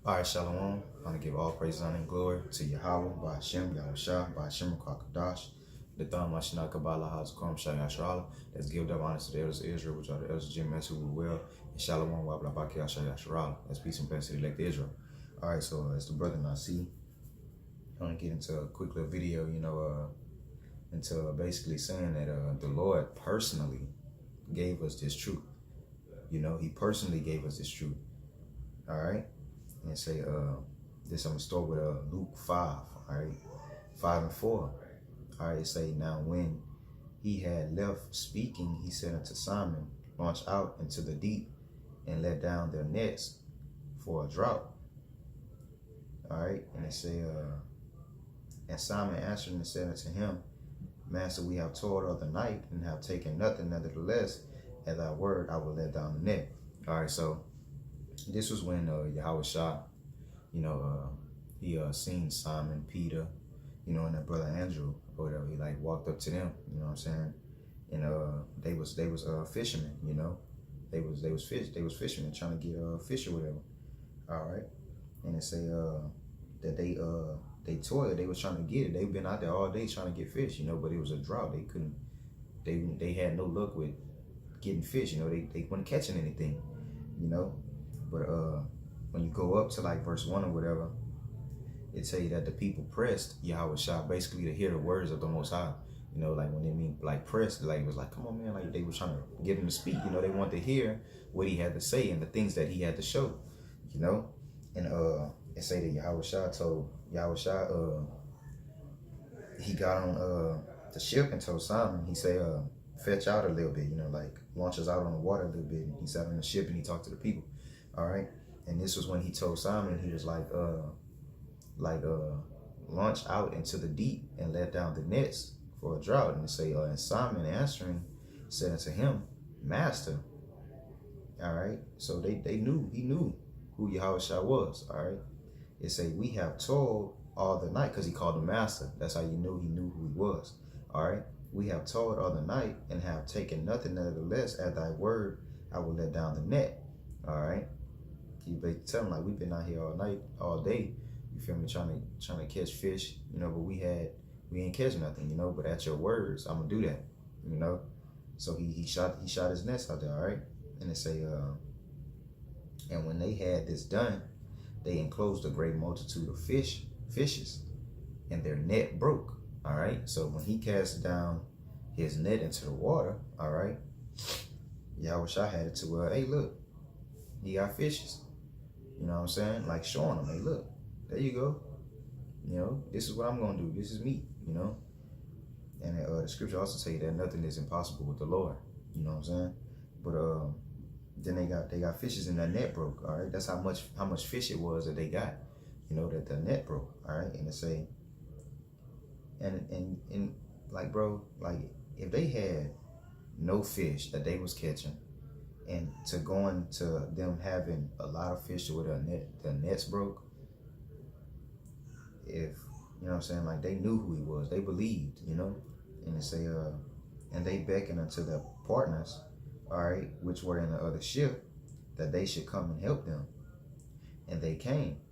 All right, Shalom. I want to give all praise, honor, and glory to Yahweh, by Hashem, Yahushua, by Hashem, Kwakadash, the Thumb, Mashina, Kabbalah, Hazakom, Shai Yashrala. Let's give them honor to the elders of Israel, which are the elders of Jim, who will well, and Shalom, Wabla, Baki, Shai Yashrala. Let's peace and blessings to the elect Israel. All right, so as the brother Nasi, I want to get into a quick little video, into basically saying that the Lord personally gave us this truth. He personally gave us this truth. All right. And say, this I'm gonna start with Luke 5, all right, 5 and 4. All right, it say, now when he had left speaking, he said unto Simon, launch out into the deep and let down their nets for a drought. All right, and it say, and Simon answered and said unto him, Master, we have toiled all the night and have taken nothing, nevertheless, at thy word I will let down the net. All right, so this was when Yahushua, he seen Simon, Peter, and that brother Andrew or whatever. He like walked up to them, you know what I'm saying? And they was fishermen, They was fishermen trying to get fish or whatever. All right. And it say that they toiled, they was trying to get it. They've been out there all day trying to get fish, but it was a drought. They couldn't, they had no luck with getting fish, they weren't catching anything, But when you go up to like verse 1 or whatever, it tell you that the people pressed Yahushua basically to hear the words of the Most High. Like when they mean like pressed, like it was like, come on, man, like they were trying to get him to speak. They wanted to hear what he had to say and the things that he had to show. And it say that Yahushua told Yahushua, he got on the ship and told Simon, he say, fetch out a little bit, like launch us out on the water a little bit. He sat on the ship and he talked to the people. All right. And this was when he told Simon, he was like, launch out into the deep and let down the nets for a drought. And say, and Simon answering said unto him, Master. All right. So he knew who Yahushua was. All right. It say, we have toiled all the night, because he called him Master. That's how he knew who he was. All right. We have toiled all the night and have taken nothing, nevertheless, at thy word I will let down the net. All right. You basically tell them like, we've been out here all night, all day, you feel me, trying to catch fish, but we ain't catch nothing, but at your words, I'm gonna do that, So he shot his nets out there, all right. And it say, and when they had this done, they enclosed a great multitude of fishes, and their net broke. All right. So when he cast down his net into the water, all right, Yahushua had it to hey, look, he got fishes. You know what I'm saying? Like showing them, hey, look, there you go. This is what I'm gonna do. This is me. And the scripture also tell you that nothing is impossible with the Lord. You know what I'm saying? But then they got fishes and that net broke. All right, that's how much fish it was that they got. That the net broke. All right, and it say, and like, bro, like if they had no fish that they was catching, and to going to them having a lot of fish where the nets broke, if what I'm saying, like they knew who he was, they believed, and it say, and they beckoned unto their partners, all right, which were in the other ship, that they should come and help them. And they came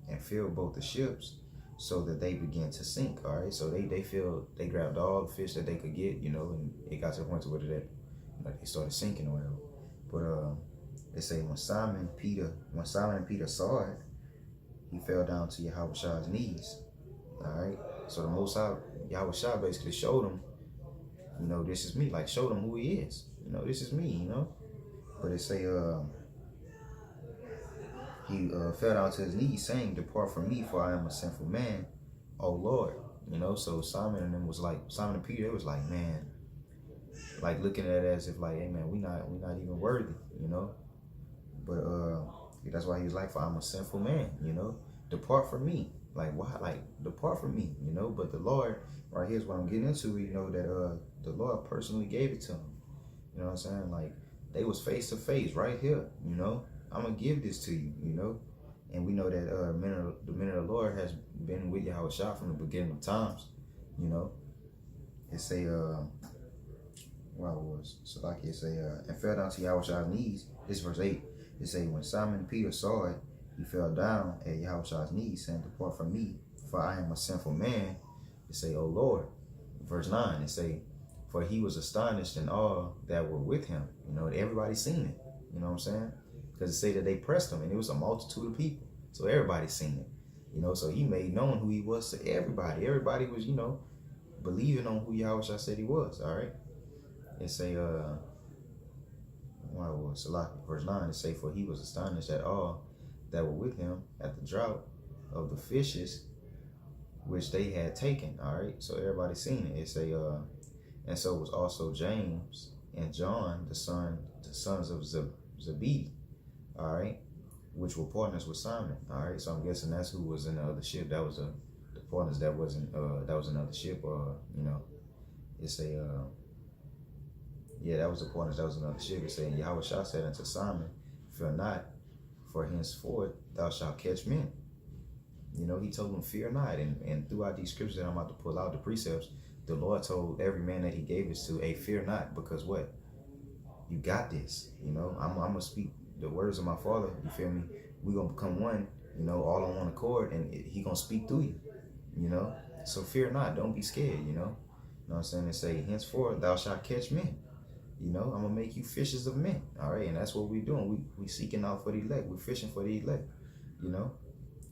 and filled both the ships, so that they began to sink. All right, so they grabbed all the fish that they could get, and it got to the point to where they started sinking or whatever. But they say when Simon and Peter saw it, he fell down to Yahushua's knees. All right, so the Most High, Yahushua basically showed him, this is me, like showed him who he is. This is me. But it say he fell down to his knees, saying, depart from me, for I am a sinful man, O Lord. So Simon and Peter, it was like, man, like looking at it as if like, hey man, we not even worthy, But that's why he was like, for I'm a sinful man, depart from me. Like, why? Like, depart from me, But the Lord, right here's what I'm getting into, that the Lord personally gave it to him. You know what I'm saying? Like, they was face to face right here, I'm gonna give this to you, And we know that the minute of the Lord has been with Yahushua from the beginning of times, It say so like it say, and fell down to Yahushua's knees. This verse 8. It say, when Simon Peter saw it, he fell down at Yahushua's knees, saying, "Depart from me, for I am a sinful man." It say, "O Lord." Verse 9, it say, "For he was astonished and all that were with him." You know, everybody seen it. You know what I'm saying? Because it say that they pressed him, and it was a multitude of people. So everybody seen it. You know, so he made known who he was to everybody. Everybody was, you know, believing on who Yahushua said he was. All right. It say, verse 9, it say, "For he was astonished at all that were with him at the draught of the fishes which they had taken." All right. So everybody seen it. It say, "And so was also James and John, the sons of Zebedee." All right. Which were partners with Simon. All right. So I'm guessing that's who was in the other ship. That was the partners that wasn't, that was another ship. You know, it's a, yeah, that was the partners. That was another ship. It saying, "Yahushua said unto Simon, Fear not, for henceforth thou shalt catch men." You know, he told him, "Fear not." And throughout these scriptures that I'm about to pull out, the precepts, the Lord told every man that he gave us to, "Hey, fear not," because what? You got this. You know, I'm going to speak the words of my Father. You feel me? We're going to become one, you know, all on one accord, and he going to speak through you, you know? So fear not. Don't be scared, you know? You know what I'm saying? They say, "Henceforth thou shalt catch men." You know, I'm going to make you fishers of men. All right. And that's what we're doing. We seeking out for the elect. We're fishing for the elect. You know,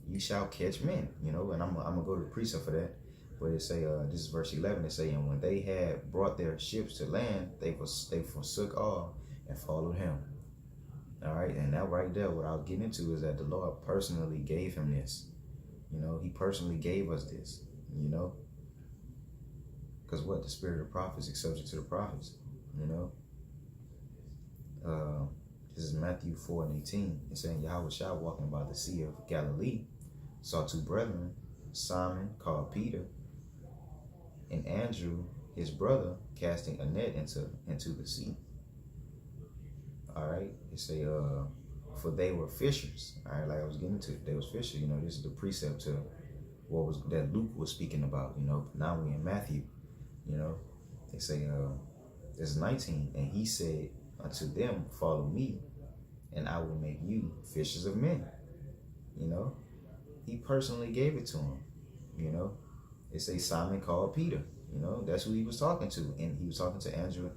"You shall catch men." You know, and I'm going to go to the precept for that. But it say, this is verse 11. It say, "And when they had brought their ships to land, they forsook all and followed him." All right. And that right there, what I was getting into is that the Lord personally gave him this. You know, he personally gave us this, you know, because what? The spirit of the prophets is subject to the prophets. You know, this is Matthew 4:18. It's saying, "Yahushua walking by the sea of Galilee saw two brethren, Simon called Peter, and Andrew his brother, casting a net into the sea." All right, it say, "For they were fishers." All right, like I was getting to, they was fishers. You know, this is the precept to what was that Luke was speaking about. You know, now we in Matthew. You know, they say, this is 19, "And he said unto them, Follow me, and I will make you fishers of men." You know, he personally gave it to him. You know, it say Simon called Peter. You know, that's who he was talking to, and he was talking to Andrew.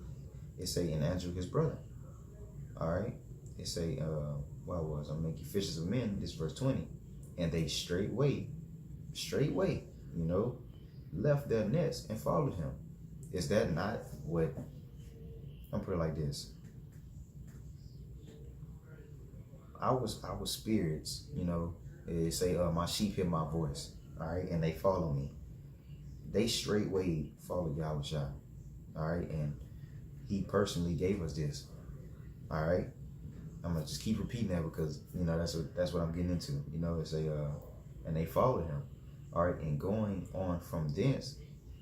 It say, and Andrew his brother. All right, it say, I'll make you fishers of men. This verse 20, "And they straightway, you know, left their nets and followed him." Is that not what? I'm put it like this. Our spirits, you know, they say, "My sheep hear my voice," all right, and they follow me. They straightway follow Yahushua, all right, and he personally gave us this, all right. I'm gonna just keep repeating that because, you know, that's what I'm getting into. You know, it's and they followed him, all right, and going on from thence,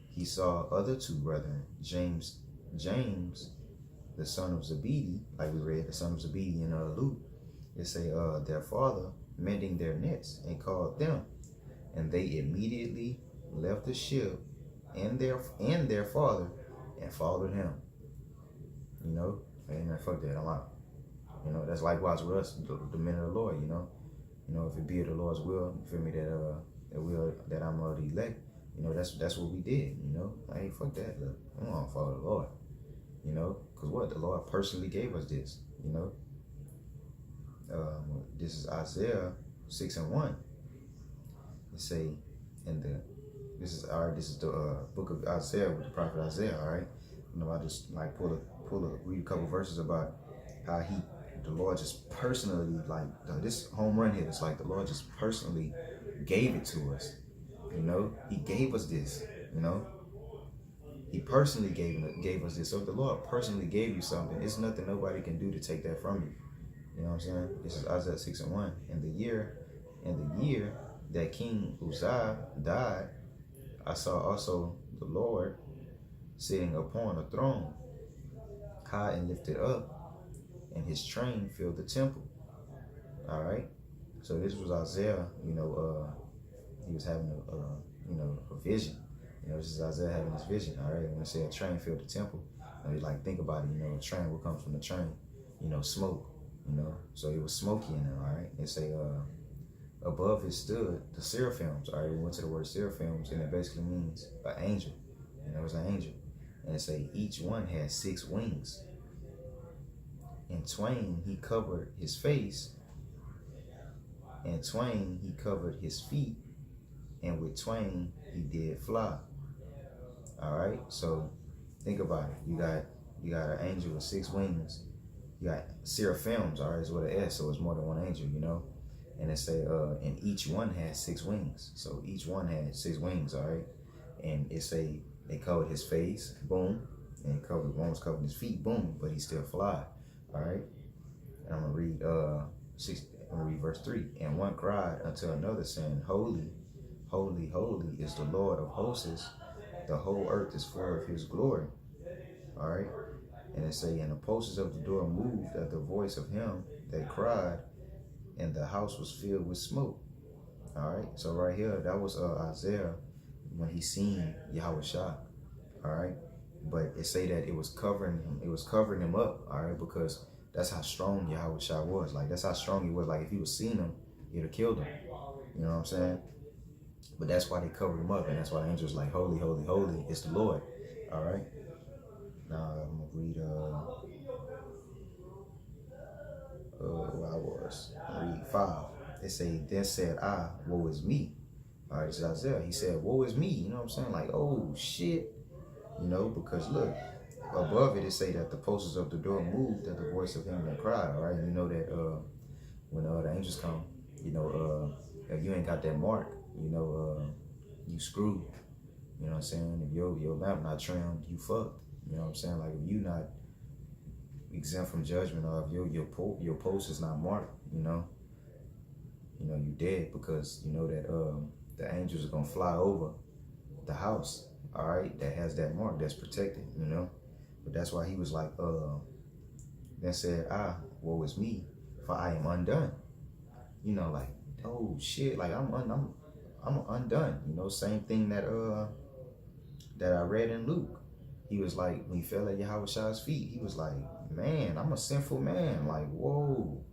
he saw other two brethren, James, the son of Zebedee, like we read, the son of Zebedee in Luke. It say, their father mending their nets, and called them, and they immediately left the ship and their father and followed him. You know, amen. Fuck that, I'm out. You know, that's likewise with us, the men of the Lord. You know, if it be the Lord's will, you feel me, that I'm the elect. You know, that's what we did. You know, like, hey, fuck that. Look, I'm gonna follow the Lord. You know, because what? The Lord personally gave us this, you know. This is Isaiah 6:1. It say, this is the book of Isaiah with the prophet Isaiah, all right? You know, I just like read a couple verses about how the Lord just personally, like, this home run hit, it's like the Lord just personally gave it to us. You know, he gave us this, you know. He personally gave us this. So if the Lord personally gave you something, it's nothing nobody can do to take that from you. You know what I'm saying? This is Isaiah 6:1. In the year that King Uzziah died, I saw also the Lord sitting upon a throne, high and lifted up, and his train filled the temple. All right. So this was Isaiah. You know, he was having a vision. You know, this is Isaiah having this vision, all right? When I say a train filled the temple, you like, think about it, you know, a train, what comes from the train? You know, smoke, you know? So it was smoky in there, all right? They say, above it stood the seraphims. All right, we went to the word seraphims, and it basically means an angel. You know, it's an angel. And it say each one had 6 wings. And twain he covered his face, and twain he covered his feet, and with twain he did fly. All right, so think about it. You got an angel with 6 wings. You got seraphims. All right, it's with an S, so it's more than one angel. You know, and it say and each one had 6 wings. So each one had 6 wings. All right, and it say they covered his face, boom, and one was covering his feet, boom, but he still fly. All right, and I'm gonna read I'm gonna read verse 3. And one cried unto another, saying, Holy, holy, holy is the Lord of hosts. The whole earth is full of his glory. All right. And it say, and the posts of the door moved at the voice of him that cried, and the house was filled with smoke. All right. So right here, that was Isaiah when he seen Yahweh Shah. All right. But it say that it was covering him. It was covering him up. All right. Because that's how strong Yahweh Shah was. Like, that's how strong he was. Like, if he was seeing him, he'd have killed him. You know what I'm saying? But that's why they covered him up, and that's why the angel's like, holy, holy, holy is the Lord. All right. Now I'm gonna read where I was. Read 5. It say, then said I, woe is me. All right, this is Isaiah. He said, woe is me. You know what I'm saying? Like, oh shit. You know, because look, above it say that the posts of the door moved at the voice of him that cried. All right, you know that when the angels come, you know, if you ain't got that mark, you know, you screwed. You know what I'm saying? If your lamp not trimmed, you fucked. You know what I'm saying? Like, if you not exempt from judgment, or if your post is not marked, you know you dead, because you know that the angels are gonna fly over the house. All right, that has that mark that's protected. You know, but that's why he was like, then said I, woe is me, for I am undone. You know, like, oh shit, like I'm undone. You know, same thing that I read in Luke. He was like, when he fell at Yahweh Shah's feet, he was like, man, I'm a sinful man. Like, whoa.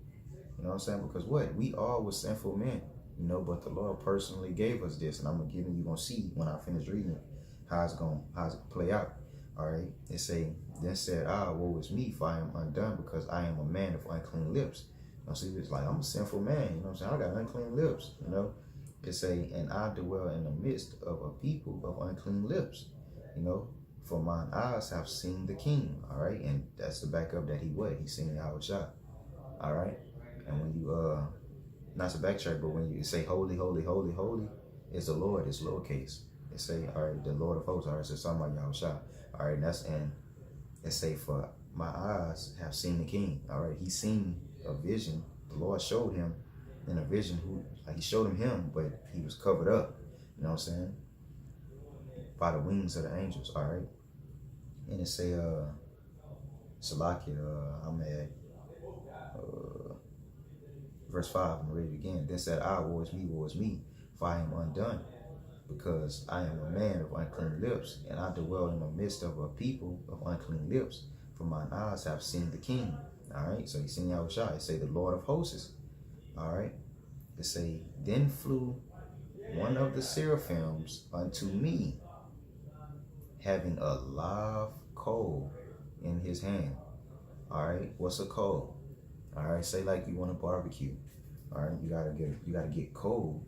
You know what I'm saying? Because what? We all were sinful men. You know, but the Lord personally gave us this. And I'm you're gonna see when I finish reading it how it's gonna play out. All right. It say, then said I, woe is me, for I am undone, because I am a man of unclean lips. You know, so he was like, I'm a sinful man. You know what I'm saying? I got unclean lips, you know. It say, and I dwell in the midst of a people of unclean lips, you know, for mine eyes have seen the King. All right, and that's the backup that he seen Yahweh Shah. All right, and when you not to backtrack, but when you say holy, holy, holy, holy, it's the Lord. It's lowercase. It say, all right, the Lord of hosts. All right, so it's talking about Yahweh Shah. All right, and it say, for my eyes have seen the King. All right, he seen a vision. The Lord showed him in a vision he showed him, but he was covered up. You know what I'm saying? By the wings of the angels. All right. And it say, Salakia, I'm at verse 5. I'm gonna read it again. Then said I, woe is me, for I am undone, because I am a man of unclean lips, and I dwell in the midst of a people of unclean lips, for mine eyes have seen the King. All right, so you seen Yahweh Shah. It say the Lord of hosts. All right, it say, then flew one of the seraphims unto me, having a live coal in his hand. All right, what's a coal? All right, say like you want to barbecue. All right, you gotta get coal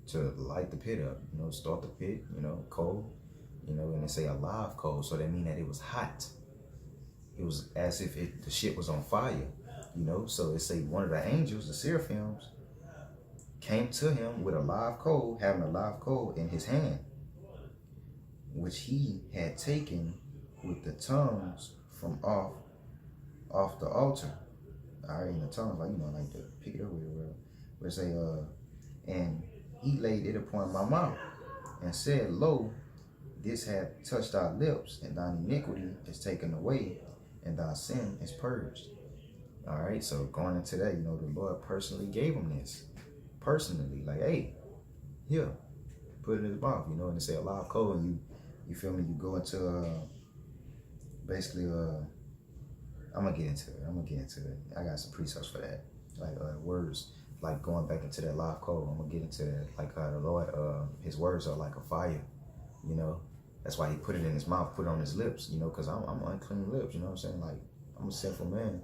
to light the pit up. You know, start the pit. You know, coal. You know, and they say a live coal, so that mean that it was hot. It was as if the shit was on fire. You know, so it say one of the angels, the seraphims, came to him with a live coal, having a live coal in his hand, which he had taken with the tongues from off the altar. All right, and the tongues, like, you know, like to pick it up with it, where it say, and he laid it upon my mouth and said, lo, this hath touched thy lips, and thine iniquity is taken away, and thy sin is purged. All right, so going into that, you know, the Lord personally gave him this. Personally, like, hey, here, put it in his mouth, you know, and they say a live coal, and you feel me, you go into basically I'm gonna get into it. I got some precepts for that, like words like going back into that live code, I'm gonna get into that, like how the Lord, his words are like a fire, you know. That's why he put it in his mouth, put it on his lips, you know, because I'm unclean lips, you know what I'm saying? Like, I'm a sinful man,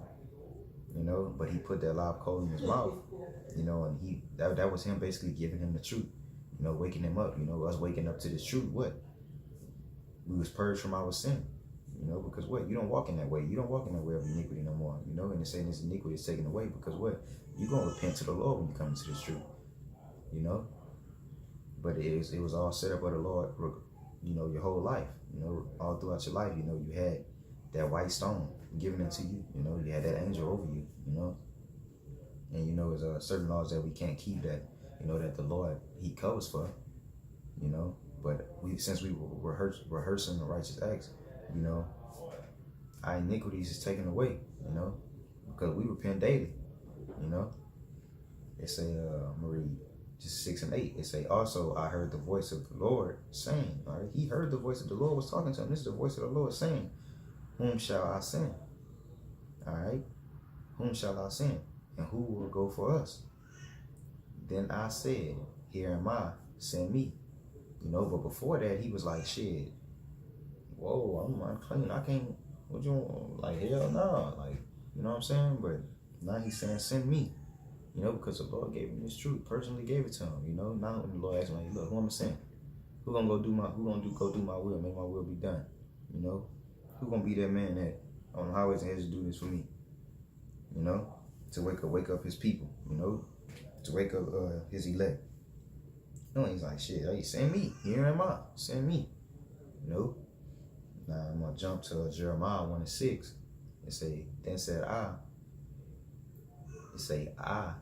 you know, but he put that live code in his mouth, you know, and that was him basically giving him the truth, you know, waking him up, you know, us waking up to this truth. What? We was purged from our sin, you know, because what? You don't walk in that way. You don't walk in that way of iniquity no more, you know, and it's saying this iniquity is taken away because what? You're going to repent to the Lord when you come into this truth, you know, but it was all set up by the Lord, you know, your whole life, you know, all throughout your life, you know, you had that white stone given into you, you know, you had that angel over you, you know, and you know, there's certain laws that we can't keep that, you know, that the Lord, he covers for, you know, but since we were rehearsing the righteous acts, you know, our iniquities is taken away, you know, because we repent daily, you know. It say, Marie, just 6 and 8, it say, also I heard the voice of the Lord saying, all right, he heard the voice of the Lord was talking to him. This is the voice of the Lord saying, whom shall I send? All right, whom shall I send? And who will go for us? Then I said, here am I, send me. You know, but before that, he was like, shit, whoa, I'm unclean. I can't, what you want? Like, hell no. Like, you know what I'm saying? But now he's saying, send me. You know, because the Lord gave him this truth, personally gave it to him. You know, now when the Lord asked him, like, look, who am I send? Who gonna go do my will, make my will be done? You know, who gonna be that man that on the highways and hedges do this for me? You know, to wake up his people. You know, to wake up his elect. You know, he's like, shit, hey, send me. Here am I. Send me. You know. Now I'm gonna jump to Jeremiah 1 and 6. It say, then said I. It say I.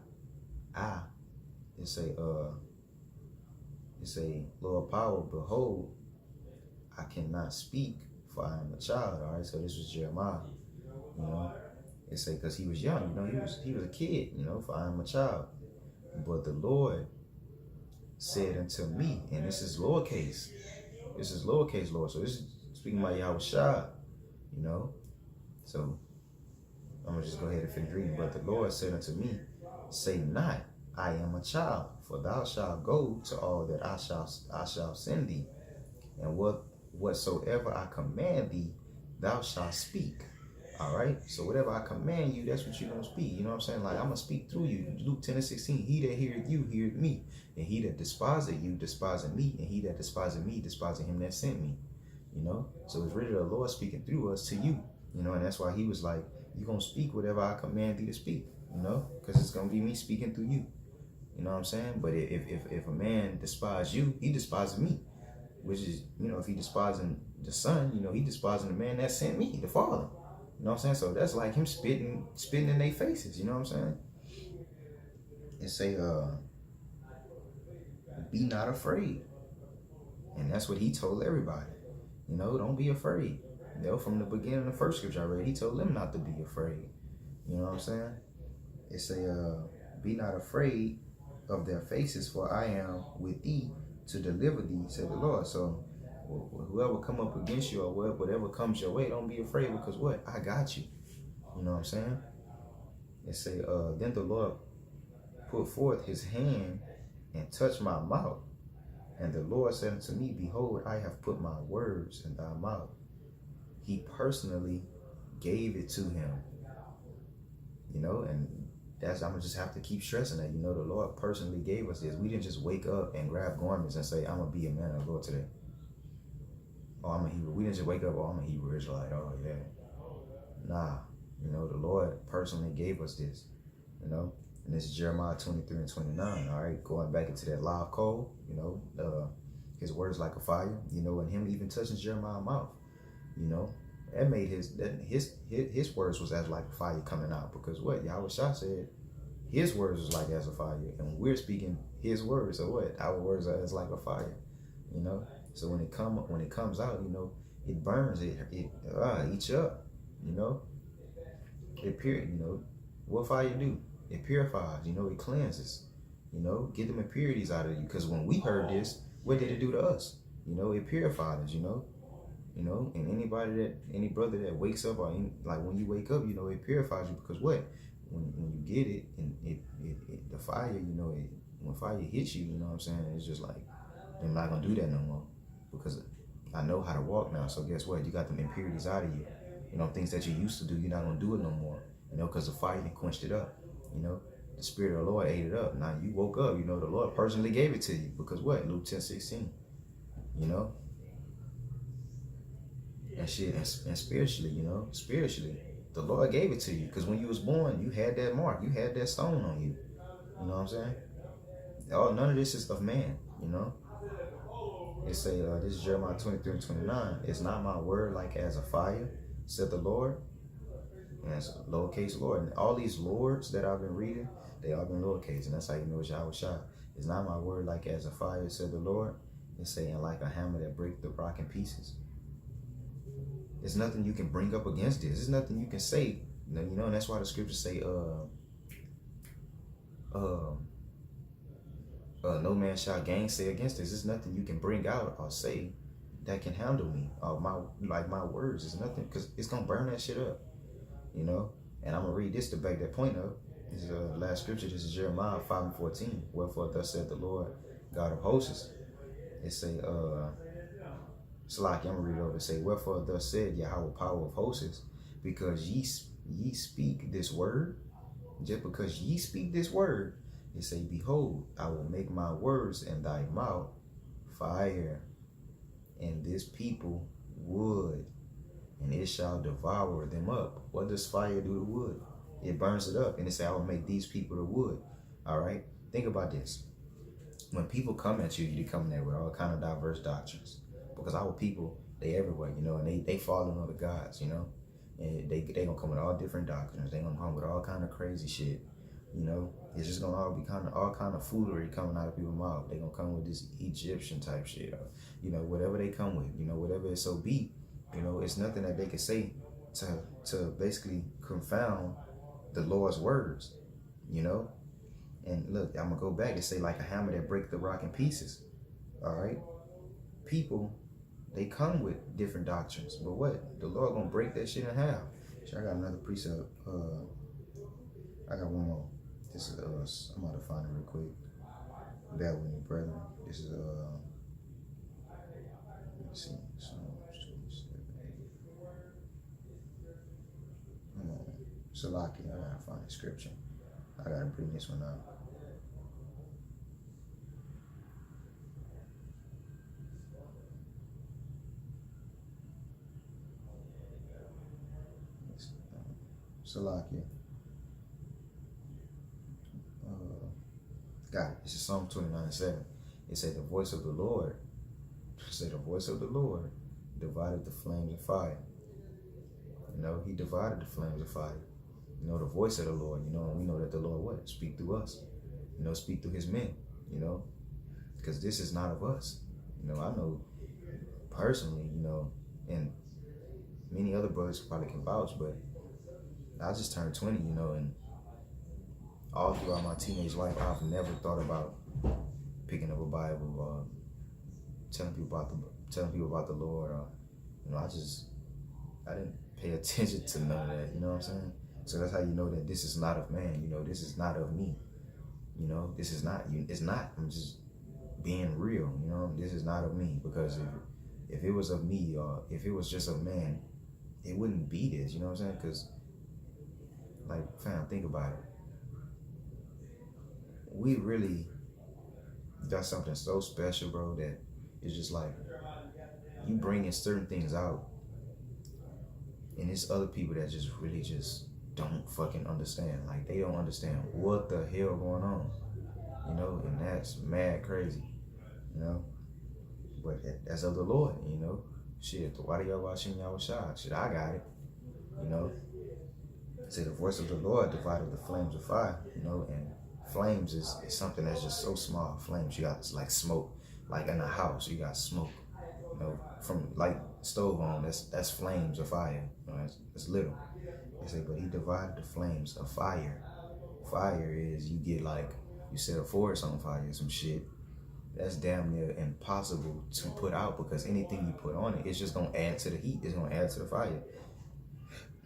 It say, Lord power, behold, I cannot speak, for I am a child. All right, so this was Jeremiah. You know, it say because he was young. You know, he was a kid. You know, for I am a child. But the Lord said unto me, and this is lowercase. This is lowercase Lord. So this is speaking about Yahushua. You know, so I'm gonna just go ahead and finish reading. But the Lord said unto me, say not, I am a child, for thou shalt go to all that I shall send thee, and whatsoever I command thee, thou shalt speak. All right. So whatever I command you, that's what you're gonna speak. You know what I'm saying? Like, I'm gonna speak through you. Luke 10 and 16. He that heareth you, heareth me, and he that despiseth you, despiseth me, and he that despiseth me, despiseth him that sent me. You know. So it's really the Lord speaking through us to you. You know, and that's why he was like, you're gonna speak whatever I command thee to speak. You know, because it's gonna be me speaking through you. You know what I'm saying? But if a man despises you, he despises me. Which is, you know, if he despising the Son, you know, he despising the man that sent me, the Father. You know what I'm saying? So that's like him spitting in their faces. You know what I'm saying? It say, be not afraid. And that's what he told everybody. You know, don't be afraid. You know, from the beginning of the first scripture I read, he told them not to be afraid. You know what I'm saying? It say, be not afraid of their faces, for I am with thee to deliver thee, said the Lord. So whoever come up against you or whatever comes your way, don't be afraid, because what? I got you. You know what I'm saying? It say, then the Lord put forth his hand and touched my mouth. And the Lord said unto me, behold, I have put my words in thy mouth. He personally gave it to him. You know, and I'm gonna just have to keep stressing that. You know, the Lord personally gave us this. We didn't just wake up and grab garments and say, I'm gonna be a man of the Lord today. Oh, I'm a Hebrew. We didn't just wake up, oh, I'm a Hebrew Israelite. Oh, yeah. Nah, you know, the Lord personally gave us this, you know. And this is Jeremiah 23 and 29, all right? Going back into that live coal, you know, his words like a fire, you know, and him even touching Jeremiah's mouth, you know. That made his words was as like a fire coming out, because what Yahushua said, his words was like as a fire, and we're speaking his words. So what? Our words are as like a fire, you know. So when it comes out, you know, it burns, it eats you up, you know. You know, what fire do? It purifies, you know, it cleanses, you know, get them impurities out of you. Because when we heard this, what did it do to us? You know, it purified us, you know. You know, and any brother that wakes up, or like when you wake up, you know, it purifies you, because what? when you get it, and the fire, when fire hits you, you know what I'm saying? It's just like, I'm not gonna do that no more because I know how to walk now. So guess what? You got them impurities out of you. Things that you used to do, you're not gonna do it no more. Because the fire quenched it up. The Spirit of the Lord ate it up. Now you woke up. The Lord personally gave it to you because what? Luke 10:16. And shit, and spiritually, the Lord gave it to you because when you was born, you had that mark, you had that stone on you. You know what I'm saying? None of this is of man. It say, this is Jeremiah 23:29. It's not my word like as a fire, said the Lord. And it's lowercase Lord. And all these lords that I've been reading, they all been lowercase. And that's how you know it's Yahweh Shai. It's not my word like as a fire, said the Lord. It's saying like a hammer that break the rock in pieces. There's nothing you can bring up against this. There's nothing you can say. And that's why the scriptures say, no man shall gainsay against this. There's nothing you can bring out or say that can handle me. Or my words. There's nothing, because it's gonna burn that shit up. And I'm gonna read this to back that point up. This is the last scripture. This is Jeremiah 5:14. Wherefore thus said the Lord God of hosts. It say, Salaki, I'm gonna read it over. It say, wherefore thus said Yahweh power of hosts, because ye speak this word. Just because ye speak this word, it say, behold, I will make my words in thy mouth fire, and this people wood, and it shall devour them up. What does fire do to wood? It burns it up, and it say, I will make these people the wood. All right, think about this. When people come at you, you come there with all kind of diverse doctrines, because our people, they everywhere, and they fall in other gods, and they gonna come with all different doctrines. They gonna come with all kind of crazy shit. It's just gonna all be all kind of foolery coming out of people's mouth. They gonna come with this Egyptian type shit, or whatever they come with, whatever it so be. It's nothing that they can say to basically confound the Lord's words. And look, I'm gonna go back and say like a hammer that break the rock in pieces. All right, people, they come with different doctrines, but what? The Lord gonna break that shit in half. Sure, I got another precept. I got one more. This is I'm about to find it real quick. Bear with me, brethren. This is let's see. Salaki, I gotta find the scripture. I gotta bring this one out. Salakia. Got it. This is Psalm 29:7. It said, the voice of the Lord, the voice of the Lord divided the flames of fire. He divided the flames of fire. The voice of the Lord, and we know that the Lord what? Speak through us. Speak through his men, because this is not of us. I know personally, and many other brothers probably can vouch, but I just turned 20, and all throughout my teenage life, I've never thought about picking up a Bible or telling people about the Lord, or I didn't pay attention to none of that. You know what I'm saying? So that's how you know that this is not of man. This is not of me. This is not. It's not. I'm just being real. This is not of me, because if it was of me, or if it was just of man, it wouldn't be this. You know what I'm saying? Because, like, fam, think about it. We really got something so special, bro, that it's just like you bringing certain things out, and it's other people that just really just don't fucking understand. Like, they don't understand what the hell going on, and that's mad crazy, but that's of the Lord, shit, why do y'all watching y'all shot? Shit, I got it, say the voice of the Lord divided the flames of fire, and flames is something that's just so small. Flames, you got like smoke, like in a house, you got smoke, from like stove on, that's flames of fire, that's little. They say, but he divided the flames of fire. Fire is, you get like, you set a forest on fire or some shit, that's damn near impossible to put out, because anything you put on it, it's just gonna add to the heat, it's gonna add to the fire.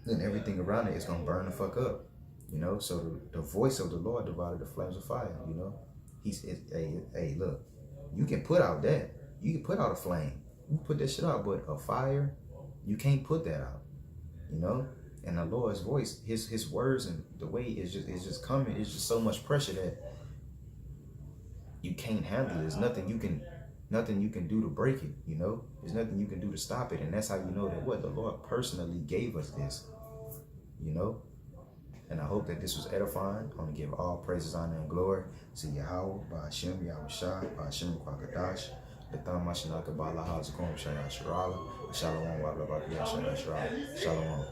Then everything around it is gonna burn the fuck up. You know, so the voice of the Lord divided the flames of fire. You know, hey, look, you can put out that. You can put out a flame. You can put that shit out, but a fire, you can't put that out. You know, and the Lord's voice, His words, and the way it's just coming. It's just so much pressure that you can't handle it. There's nothing you can do to break it. You know, there's nothing you can do to stop it, and that's how you know that what the Lord personally gave us this. You know. And I hope that this was edifying. I want to give all praises, honor, and glory to Yahweh, by Hashem, Yahushua, by Hashem, Kwakadash, the Thumb, Mashinaka, Bala, Hazakum, Shaya, Sharala, Shalom, Wabla, Bakia, Shaya, Shalom.